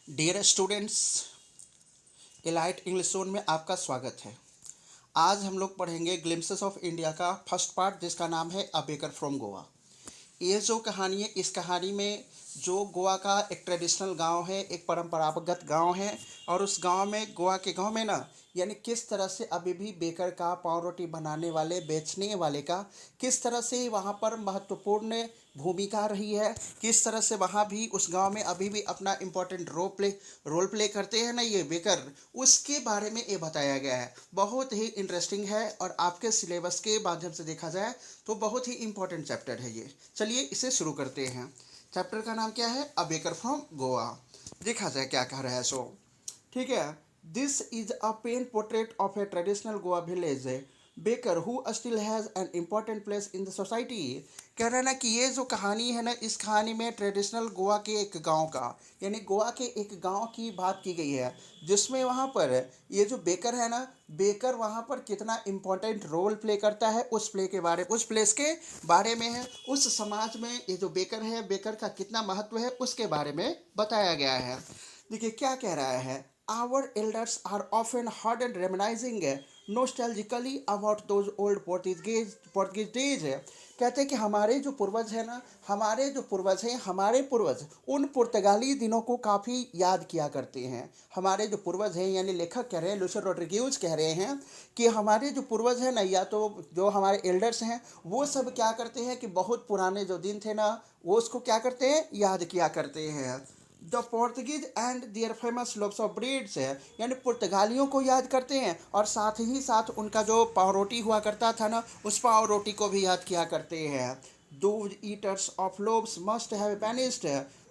Dear students, elite English zone में आपका स्वागत है। आज हम लोग पढ़ेंगे ग्लिम्पसेस ऑफ इंडिया का फर्स्ट पार्ट, जिसका नाम है अ बेकर फ्रॉम गोवा। ये जो कहानी है, इस कहानी में जो गोवा का एक ट्रेडिशनल गांव है, एक परंपरागत गांव है, और उस गांव में, गोवा के गांव में ना, यानी किस तरह से अभी भी बेकर का, पाव रोटी बनाने वाले, बेचने वाले का किस तरह से वहाँ पर महत्वपूर्ण भूमिका रही है, किस तरह से वहाँ भी उस गांव में अभी भी अपना इम्पोर्टेंट रोल प्ले करते हैं ना ये बेकर, उसके बारे में ये बताया गया है। बहुत ही इंटरेस्टिंग है और आपके सिलेबस के माध्यम से देखा जाए तो बहुत ही इम्पोर्टेंट चैप्टर है ये। चलिए इसे शुरू करते हैं। चैप्टर का नाम क्या है? A baker from Goa. देखा जाए क्या कह रहा है सो। ठीक है। This is a pen portrait of a traditional Goa village baker who still has an important place in the society. कह रहे हैं ना कि ये जो कहानी है ना, इस कहानी में ट्रेडिशनल गोवा के एक गांव का, यानी गोवा के एक गांव की बात की गई है, जिसमें वहाँ पर ये जो बेकर है ना, बेकर वहाँ पर कितना इम्पोर्टेंट रोल प्ले करता है, उस प्लेस के बारे में है। उस समाज में ये जो बेकर है, बेकर का कितना महत्व है, उसके बारे में बताया गया है। देखिए क्या कह रहा है। Our elders are often heard and reminiscing nostalgically about those old Portuguese days. कहते हैं कि हमारे जो पूर्वज हैं ना, हमारे पूर्वज उन पुर्तगाली दिनों को काफ़ी याद किया करते हैं। हमारे जो पूर्वज हैं, यानी लेखक कह रहे हैं, लूसियो रोड्रिग्यूज कह रहे हैं कि हमारे जो पूर्वज हैं ना, या तो जो हमारे एल्डर्स हैं, वो सब क्या करते हैं कि बहुत पुराने जो दिन थे ना, वो उसको क्या करते हैं, याद किया करते हैं। The Portuguese and their famous loaves of breads है, यानी पुर्तगालियों को याद करते हैं, और साथ ही साथ उनका जो पाव रोटी हुआ करता था ना, उस पाव रोटी को भी याद किया करते हैं। Those eaters of loaves must have vanished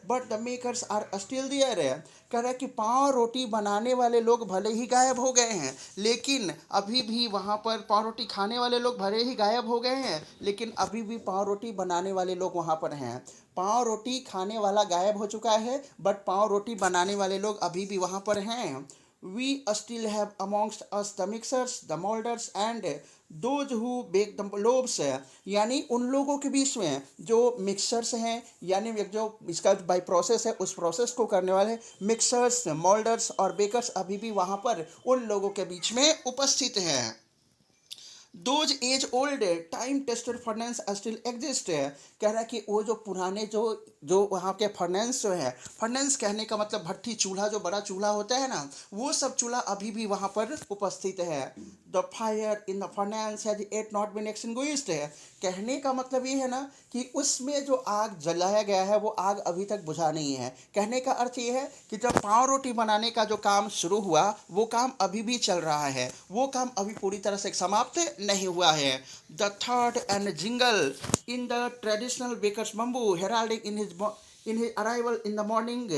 but the makers are still there है। कह रहा है कि पाव रोटी बनाने वाले लोग भले ही गायब हो गए हैं, लेकिन अभी भी वहाँ पर पाव रोटी खाने वाले लोग भले ही गायब हो गए हैं, लेकिन अभी भी पाव रोटी बनाने वाले लोग वहाँ पर हैं। पाव रोटी खाने वाला गायब हो चुका है, बट पाव रोटी बनाने वाले लोग अभी भी वहाँ पर हैं। We still have amongst us the mixers, the moulders and those who bake the loaves. यानी उन लोगों के बीच में जो मिक्सर्स हैं, यानी जो इसका बाई प्रोसेस है, उस प्रोसेस को करने वाले मिक्सर्स, मोल्डर्स और बेकर्स अभी भी वहाँ पर उन लोगों के बीच में उपस्थित हैं। Those age old time tested furnaces still exist है। कह रहा है कि वो जो पुराने जो जो वहाँ के फर्नेंस जो है, फर्नेंस कहने का मतलब भट्ठी, चूल्हा, जो बड़ा चूल्हा होता है ना, वो सब चूल्हा अभी भी वहाँ पर उपस्थित है। The fire in the furnace has yet not been extinguished है। कहने का मतलब ये है ना कि उसमें जो आग जलाया गया है, वो आग अभी तक बुझा नहीं है। कहने का अर्थ ये है कि जब पाव रोटी बनाने का जो काम शुरू हुआ, वो काम अभी भी चल रहा है, वो काम अभी पूरी तरह से समाप्त नहीं हुआ है। द थर्ड and jingle in the traditional baker's bamboo heralding in his arrival in the morning.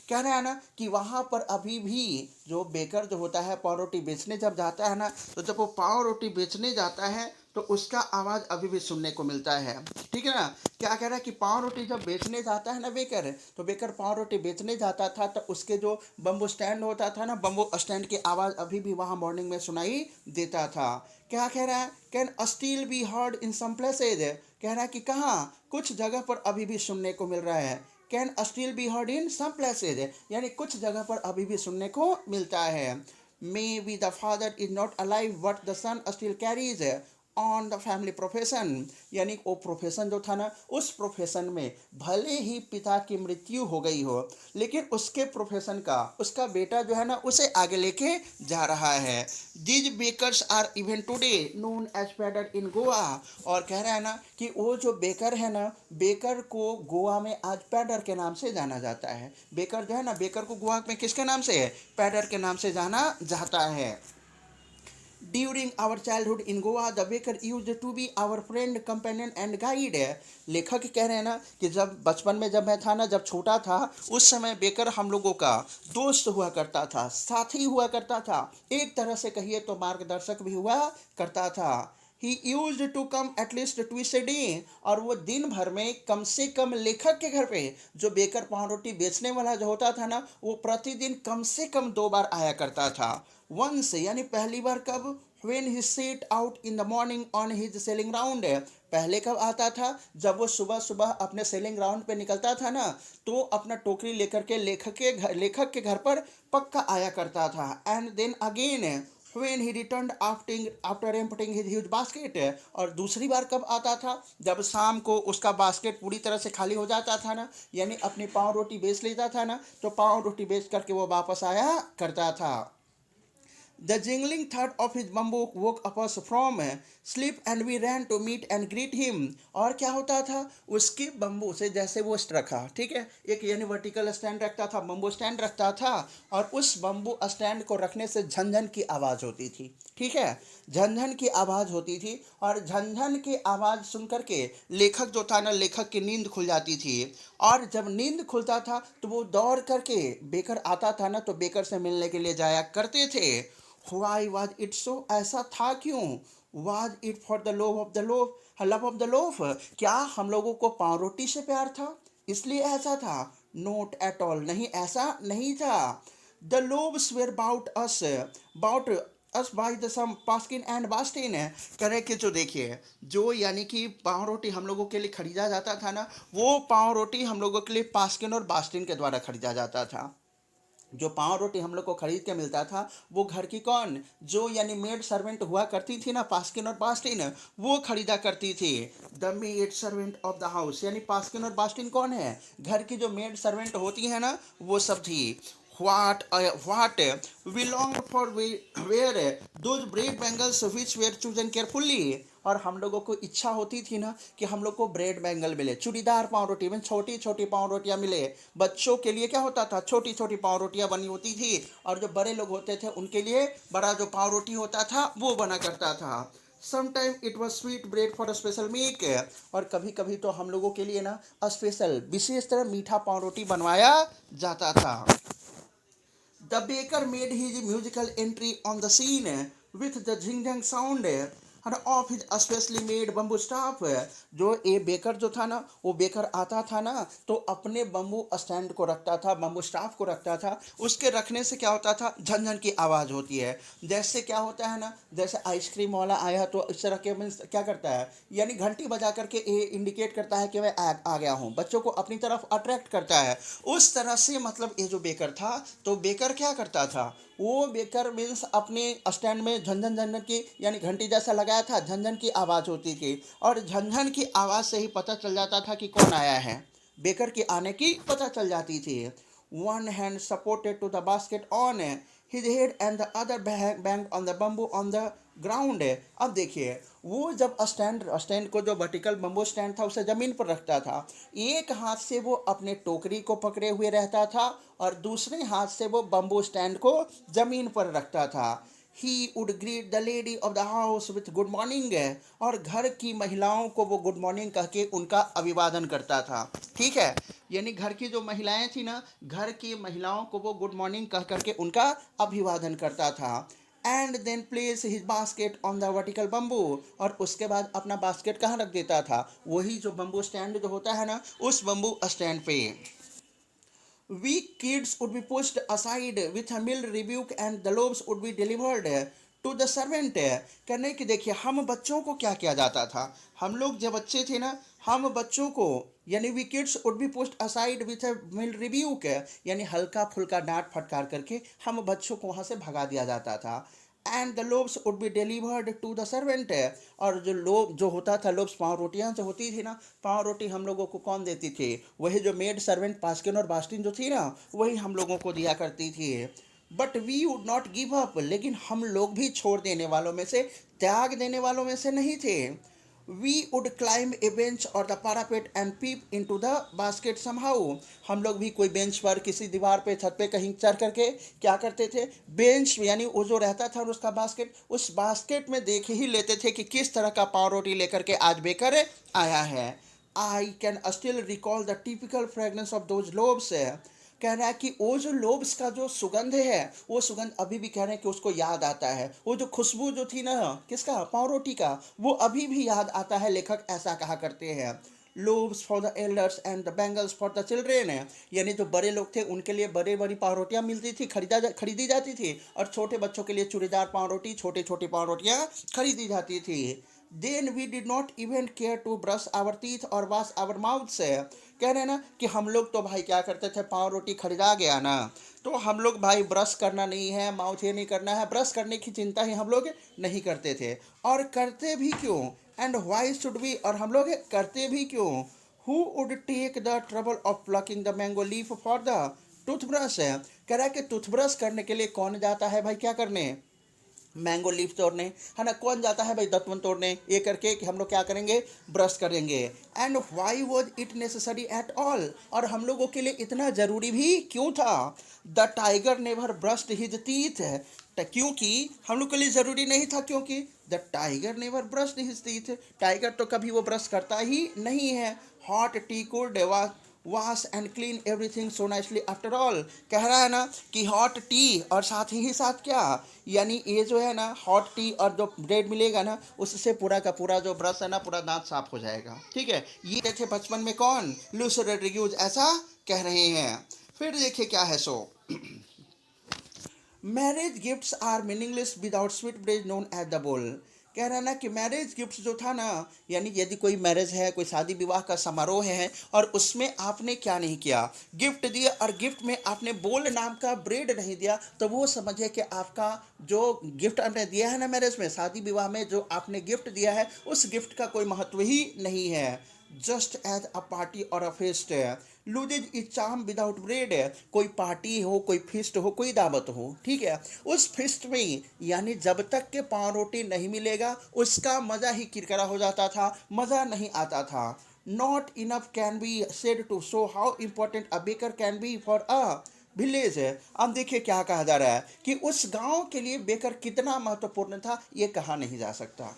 कह रहा है ना कि वहाँ पर अभी भी जो बेकर जो होता है, पाव रोटी बेचने जब जाता है ना, तो जब वो पाव रोटी बेचने जाता है तो उसका आवाज़ अभी भी सुनने को मिलता है। ठीक है ना। क्या कह रहा है कि पाव रोटी जब बेचने जाता है ना बेकर, तो बेकर पाव रोटी बेचने जाता था, तो उसके जो बम्बू स्टैंड होता था ना, बम्बू स्टैंड की आवाज़ अभी भी वहाँ मॉर्निंग में सुनाई देता था। क्या कह रहा है? Can still be heard in some places. कह रहा है कि कहाँ, कुछ जगह पर अभी भी सुनने को मिल रहा है। Can still be heard in some places, यानी कुछ जगह पर अभी भी सुनने को मिलता है। May be the father is not alive but the son still carries on the family profession. यानी वो प्रोफेशन जो था ना, उस प्रोफेशन में भले ही पिता की मृत्यु हो गई हो, लेकिन उसके प्रोफेशन का उसका बेटा जो है ना, उसे आगे लेके जा रहा है। These bakers are even today known as pader in Goa. और कह रहा है ना कि वो जो बेकर है ना, बेकर को गोवा में आज पैडर के नाम से जाना जाता है। बेकर जो है ना, बेकर को गोवा में किसके नाम से है? पैडर के नाम से जाना जाता है। During our childhood in Goa the baker used to be our friend, companion and guide है। लेखक कह रहे हैं ना कि जब बचपन में, जब मैं था ना, जब छोटा था, उस समय बेकर हम लोगों का दोस्त हुआ करता था, साथी हुआ करता था, एक तरह से कहिए तो मार्गदर्शक भी हुआ करता था। He used to come at least twice a day. और वो दिन भर में कम से कम लेखक के घर पे, जो बेकर पाव रोटी बेचने वाला जो होता था ना, वो प्रतिदिन कम से कम 2 बार आया करता था। वंस यानी पहली बार कब? when he set out in the morning on his sailing round, पहले कब आता था? जब वो सुबह सुबह अपने सेलिंग ग्राउंड पे निकलता था ना, तो अपना टोकरी लेकर के लेखक के घर पर पक्का आया करता था। And then again when he returned after emptying his huge basket, और दूसरी बार कब आता था? जब शाम को उसका बास्केट पूरी तरह से खाली हो जाता था ना, यानी अपनी पाव रोटी बेच लेता था ना, तो पाव रोटी बेच करके वो वापस आया करता था। The jingling thud of his bamboo woke us from sleep and we ran to meet and greet him। और क्या होता था? उसके बम्बू से जैसे वो रखा, ठीक है, एक यानी वर्टिकल स्टैंड रखता था, बम्बू स्टैंड रखता था, और उस बम्बू स्टैंड को रखने से झनझन की आवाज़ होती थी, ठीक है, झनझन की आवाज़ होती थी। और झनझन की आवाज़ सुन करके लेखक जो था ना, लेखक की नींद खुल जाती थी। और जब नींद खुलता था तो वो दौड़ करके बेकर आता था ना, तो बेकर से मिलने के लिए जाया करते थे। Why was it so? ऐसा था क्यों? Was it for the love of the loaf? क्या हम लोगों को पाव रोटी से प्यार था, इसलिए ऐसा था? Not at all, नहीं, ऐसा नहीं था। The loaves were about us by the some Paskin and Bastin है। करें कि जो देखिए, जो यानी कि पाव रोटी हम लोगों के लिए खरीदा जाता था ना, वो पाव रोटी हम लोगों के लिए पास्किन और बास्टिन के द्वारा खरीदा जाता था। जो पाव रोटी हम लोग को खरीद के मिलता था, वो घर की कौन, जो यानी मेड सर्वेंट हुआ करती थी ना, पास्किन और बास्टिन, वो खरीदा करती थी। The maid servant of the house, यानी पास्किन और बास्टिन कौन है? घर की जो मेड सर्वेंट होती है ना, वो सब थी। What we longed for were those bread bangles which were chosen carefully। और हम लोगों को इच्छा होती थी ना कि हम लोग को ब्रेड बैंगल मिले, चूड़ीदार पाव रोटी में छोटी छोटी पाव रोटियां मिले। बच्चों के लिए क्या होता था? छोटी छोटी पाव रोटियां बनी होती थी, और जो बड़े लोग होते थे उनके लिए बड़ा जो पाव रोटी होता था वो बना करता था। Sometime it was sweet bread for a special meek. और कभी कभी तो हम लोगों के लिए ना स्पेशल विशेष तरह मीठा पाव रोटी बनवाया जाता था। The baker made his musical entry on the scene with the jing-jang sound and of his especially made bamboo staff। जो ये बेकर जो था ना, वो बेकर आता था ना, तो अपने बम्बू स्टैंड को रखता था, बम्बू स्टाफ को रखता था। उसके रखने से क्या होता था? झनझन की आवाज़ होती है। जैसे क्या होता है ना, जैसे आइसक्रीम वाला आया तो इस तरह के मीन्स क्या करता है, यानी घंटी बजा करके ये इंडिकेट करता है कि मैं आ गया हूँ, बच्चों को अपनी तरफ अट्रैक्ट करता है। उस तरह से मतलब ये जो बेकर था, तो बेकर क्या करता था? वो बेकर मीन्स अपने स्टैंड में झनझन झनझन की यानी घंटी जैसा लगाया था, झनझन की आवाज़ होती थी, और झनझन की आवाज़ से ही पता चल जाता था कि कौन आया है। बेकर के आने की पता चल जाती थी। One hand supported to the basket on his head and the other bang on the bamboo on the ground. अब देखिए, वो जब स्टैंड को जो वर्टिकल बम्बू स्टैंड था उसे ज़मीन पर रखता था, एक हाथ से वो अपने टोकरी को पकड़े हुए रहता था, और दूसरे हाथ से वो बम्बू स्टैंड को ज़मीन पर रखता था। He would greet the lady of the house with good morning. और घर की महिलाओं को वो गुड मॉर्निंग कह के उनका अभिवादन करता था, ठीक है, यानी घर की जो महिलाएं थी ना, घर की महिलाओं को वो गुड मॉर्निंग कह करके उनका अभिवादन करता था। And then place his basket on the vertical bamboo. और उसके बाद अपना बास्केट कहाँ रख देता था? वही जो बम्बू स्टैंड जो होता है ना, उस बम्बू स्टैंड पे। Weak kids would be pushed aside with a mild rebuke and the loaves would be delivered to the servant। कहने कि देखिए, हम बच्चों को क्या किया जाता था? हम लोग जब बच्चे थे ना, हम बच्चों को यानी we kids would be pushed aside with a mild rebuke, यानी हल्का फुल्का डांट फटकार करके हम बच्चों को वहाँ से भगा दिया जाता था। And the loaves would be delivered to the servant. और जो लोब जो होता था, लोब्स पाँव रोटियाँ जो होती थी ना, पाँव रोटी हम लोगों को कौन देती थी? वही जो मेड सर्वेंट पास्किन और बास्टिन जो थी ना, वही हम लोगों को दिया करती थी। But we would not give up, लेकिन हम लोग भी छोड़ देने वालों में से, त्याग देने वालों में से नहीं थे। We would climb a bench or the parapet and peep into the basket somehow। हम लोग भी कोई बेंच पर, किसी दीवार पे, छत पे कहीं चढ़ करके क्या करते थे? बेंच यानी वो जो रहता था और उसका बास्केट, उस बास्केट में देख ही लेते थे कि किस तरह का पाव रोटी लेकर के आज बेकर आया है। I can still recall the typical fragrance of those lobes. कह रहा है कि वो जो लोब्स का जो सुगंध है, वो सुगंध अभी भी कह रहे हैं कि उसको याद आता है। वो जो खुशबू जो थी ना, किसका? पाव रोटी का, वो अभी भी याद आता है। लेखक ऐसा कहा करते हैं, lobes for the elders and the bangles for the children. यानी जो बड़े लोग थे उनके लिए बड़े बड़ी पाव रोटियाँ मिलती थी, खरीदी जाती थी, और छोटे बच्चों के लिए चूड़ीदार पाव रोटी, छोटी छोटी पाव रोटियाँ खरीदी जाती थी। Then we did not even care to brush our teeth or wash our mouth से। कह रहे हैं ना कि हम लोग तो भाई क्या करते थे, पाव रोटी खरीदा गया ना तो हम लोग भाई ब्रश करना नहीं है, माउथ ये नहीं करना है, ब्रश करने की चिंता ही हम लोग नहीं करते थे। और करते भी क्यों, एंड वाई शुड वी, और हम लोग करते भी क्यों। Who would take the trouble of plucking the mango leaf for the toothbrush है। कह रहा है कि टूथब्रश करने के लिए कौन जाता है भाई क्या करने, मैंगो लीफ तोड़ने, है ना, कौन जाता है भाई दतवन तोड़ने, ये करके कि हम लोग क्या करेंगे, ब्रश करेंगे। And why was it necessary at all, और हम लोगों के लिए इतना जरूरी भी क्यों था। The tiger never brushed his teeth, क्योंकि हम लोग के लिए जरूरी नहीं था, क्योंकि the tiger never brushed his teeth, tiger तो कभी वो ब्रश करता ही नहीं है। Hot T could wash and clean everything so nicely after all. कह रहा है ना कि हॉट टी और साथ ही साथ क्या, यानी ये जो है ना हॉट टी और जो ब्रेड मिलेगा ना उससे पूरा का पूरा जो ब्रश है ना पूरा दांत साफ हो जाएगा। ठीक है, ये थे बचपन में कौन, लूस रोड्रिग्यूज ऐसा कह रहे हैं। फिर देखिए क्या है so, marriage gifts are meaningless without sweet bread known as the bol. कह रहा है ना कि मैरिज गिफ्ट्स जो था ना, यानी यदि कोई मैरिज है, कोई शादी विवाह का समारोह है और उसमें आपने क्या नहीं किया, गिफ्ट दिया, और गिफ्ट में आपने बोल नाम का ब्रेड नहीं दिया, तो वो समझिए कि आपका जो गिफ्ट आपने दिया है ना मैरिज में, शादी विवाह में जो आपने गिफ्ट दिया है उस गिफ्ट का कोई महत्व ही नहीं है। जस्ट एज अ पार्टी और a feast loses its charm without bread. कोई पार्टी हो, कोई फिस्ट हो, कोई दावत हो, ठीक है, उस फिस्ट में यानी जब तक के पाव रोटी नहीं मिलेगा उसका मज़ा ही किरकिरा हो जाता था, मज़ा नहीं आता था। Not enough can be said to show how important a baker can be for a village है। अब देखिए क्या कहा जा रहा है कि उस गांव के लिए बेकर कितना महत्वपूर्ण था, ये कहा नहीं जा सकता।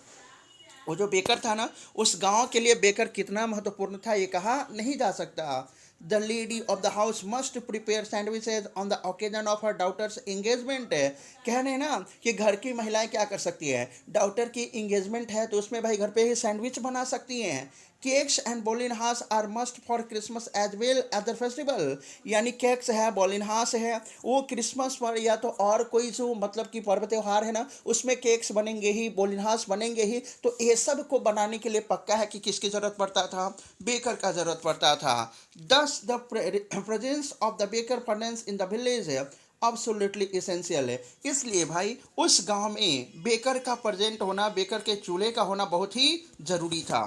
वो जो बेकर था ना उस गांव के लिए बेकर कितना महत्वपूर्ण था ये कहा नहीं जा सकता। The lady of the house must prepare sandwiches on the occasion of her daughters engagement. कह रहे हैं ना कि घर की महिलाएं क्या कर सकती हैं, डाउटर की एंगेजमेंट है तो उसमें भाई घर पे ही सैंडविच बना सकती हैं। Cakes and bolinhas are must for Christmas as well as the festival. यानी केक्स है, बोलिनहास है, वो क्रिसमस पर या तो और कोई जो मतलब कि पर्व त्यौहार है ना उसमें केक्स बनेंगे ही, बोलिनहास बनेंगे ही। तो ये सब को बनाने के लिए पक्का है कि किसकी जरूरत पड़ता था, बेकर का जरूरत पड़ता था। दस the presence of the baker furnace in the village है अब्सोल्युटली इसेंशियल है। इसलिए भाई उस गांव में बेकर का प्रेजेंट होना, बेकर के चूल्हे का होना बहुत ही जरूरी था।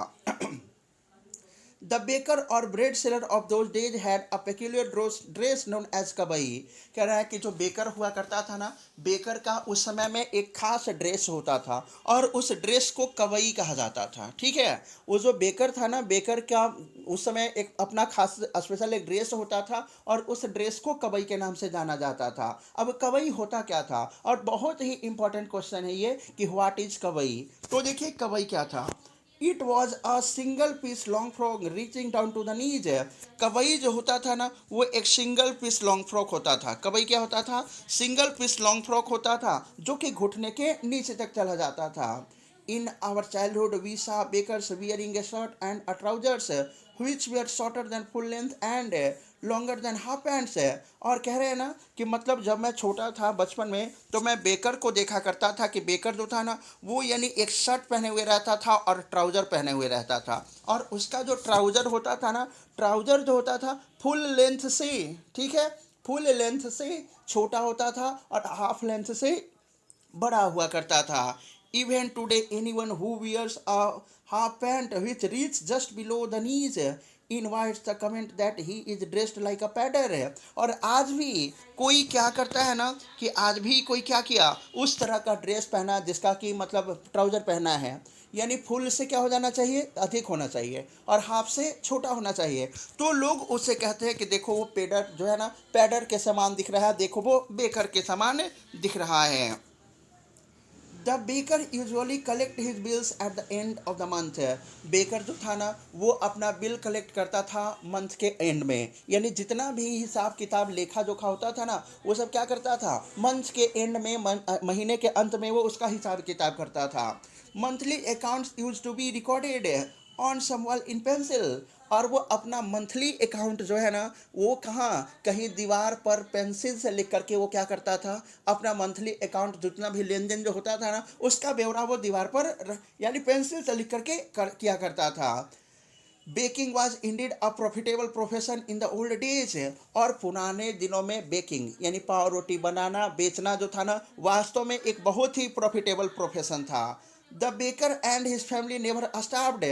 The baker or bread seller of those days had a peculiar dress known as kabai. कह रहा है कि जो बेकर हुआ करता था ना, बेकर का उस समय में एक खास ड्रेस होता था और उस ड्रेस को कबई कहा जाता था। ठीक है, वो जो बेकर था ना, बेकर का उस समय एक अपना खास स्पेशल एक ड्रेस होता था और उस ड्रेस को कबई के नाम से जाना जाता था। अब कबई होता क्या था, और बहुत ही इंपॉर्टेंट क्वेश्चन है ये कि व्हाट इज कबई। तो देखिए कबई क्या था। It was a single piece long frock reaching down to the knees. Kabai जो होता था ना वो एक सिंगल पीस लॉन्ग फ्रॉक होता था। कवई क्या होता था, सिंगल पीस लॉन्ग फ्रॉक होता था जो कि घुटने के नीचे तक चला जाता था। In our childhood we saw bakers wearing a shirt and a trousers which were shorter than full length and longer than half pants है। और कह रहे हैं ना कि मतलब जब मैं छोटा था बचपन में तो मैं बेकर को देखा करता था कि बेकर जो था ना वो यानी एक शर्ट पहने हुए रहता था और ट्राउज़र पहने हुए रहता था, और उसका जो ट्राउज़र होता था ना, ट्राउज़र जो होता था फुल लेंथ से, ठीक है, फुल लेंथ से छोटा होता था और हाफ लेंथ से बड़ा हुआ करता था। Even today anyone who wears a half pant which reach just below the knees invites the comment that he is dressed like a pader है। और आज भी कोई क्या करता है ना कि आज भी कोई क्या किया, उस तरह का ड्रेस पहना जिसका कि मतलब ट्राउज़र पहना है, यानी फुल से क्या हो जाना चाहिए, अधिक होना चाहिए, और हाफ से छोटा होना चाहिए। तो लोग उससे कहते हैं कि देखो वो पेडर जो है ना पैडर के समान दिख रहा है, देखो वो बेकर के समान दिख रहा है। The baker usually collect his bills at the end of the month. Baker जो था ना वो अपना बिल कलेक्ट करता था मंथ के एंड में, यानी जितना भी हिसाब किताब लेखा जोखा होता था ना वो सब क्या करता था मंथ के एंड में, महीने के अंत में वो उसका हिसाब किताब करता था। Monthly accounts used to be recorded on some wall in pencil. और वो अपना मंथली अकाउंट जो है ना, वो कहाँ, कहीं दीवार पर पेंसिल से लिख करके वो क्या करता था, अपना मंथली अकाउंट जितना भी लेन देन जो होता था ना, उसका ब्यौरा वो दीवार पर यानी पेंसिल से लिख करके किया करता था। Baking was indeed a profitable profession in the old days. और पुराने दिनों में बेकिंग यानी पाव रोटी बनाना बेचना जो था ना, वास्तव में एक बहुत ही प्रॉफिटेबल प्रोफेशन था। The baker and his family never starved.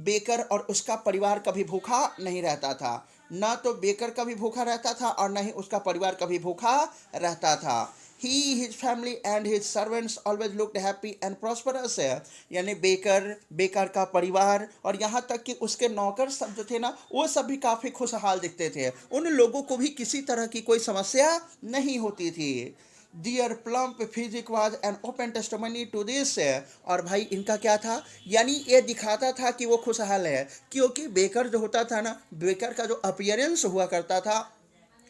Baker और उसका परिवार कभी भूखा नहीं रहता था। ना तो बेकर कभी भूखा रहता था और ना ही उसका परिवार कभी भूखा रहता था। He his family and his servants always looked happy and prosperous. यानी बेकर का परिवार और यहाँ तक कि उसके नौकर सब जो थे ना, वो सब भी काफ़ी खुशहाल दिखते थे। उन लोगों को भी किसी तरह की कोई समस्या नहीं होती थी। Their plump physique was an open testimony to this. और भाई इनका क्या था, यानी ये दिखाता था कि वो खुशहाल है, क्योंकि बेकर जो होता था ना, बेकर का जो अपीयरेंस हुआ करता था,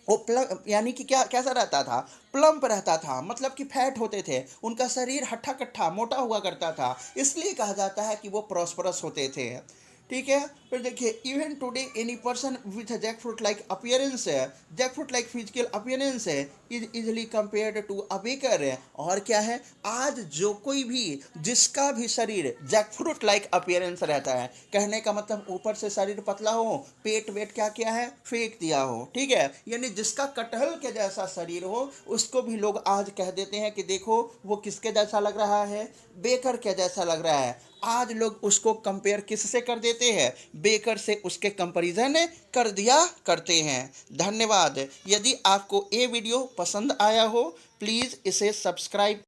वो प्लम यानी कि क्या कैसा रहता था, प्लम्प रहता था, मतलब कि फैट होते थे, उनका शरीर हट्ठा कट्ठा मोटा हुआ करता था, इसलिए कहा जाता है कि वो प्रॉस्परस होते थे। ठीक है, फिर देखिए, even today any person with jackfruit like appearance, jackfruit like physical appearance is easily compared to a baker. और क्या है, आज जो कोई भी जिसका भी शरीर जैक फ्रूट लाइक अपियरेंस रहता है, कहने का मतलब ऊपर से शरीर पतला हो, पेट वेट क्या किया है, फेंक दिया हो, ठीक है, यानी जिसका कटहल के जैसा शरीर हो, उसको भी लोग आज कह देते हैं कि देखो वो किसके जैसा लग रहा है, बेकर के जैसा लग रहा है। आज लोग उसको कंपेयर किससे कर देते हैं, बेकर से उसके कंपैरिजन कर दिया करते हैं। धन्यवाद। यदि आपको ये वीडियो पसंद आया हो, प्लीज़ इसे सब्सक्राइब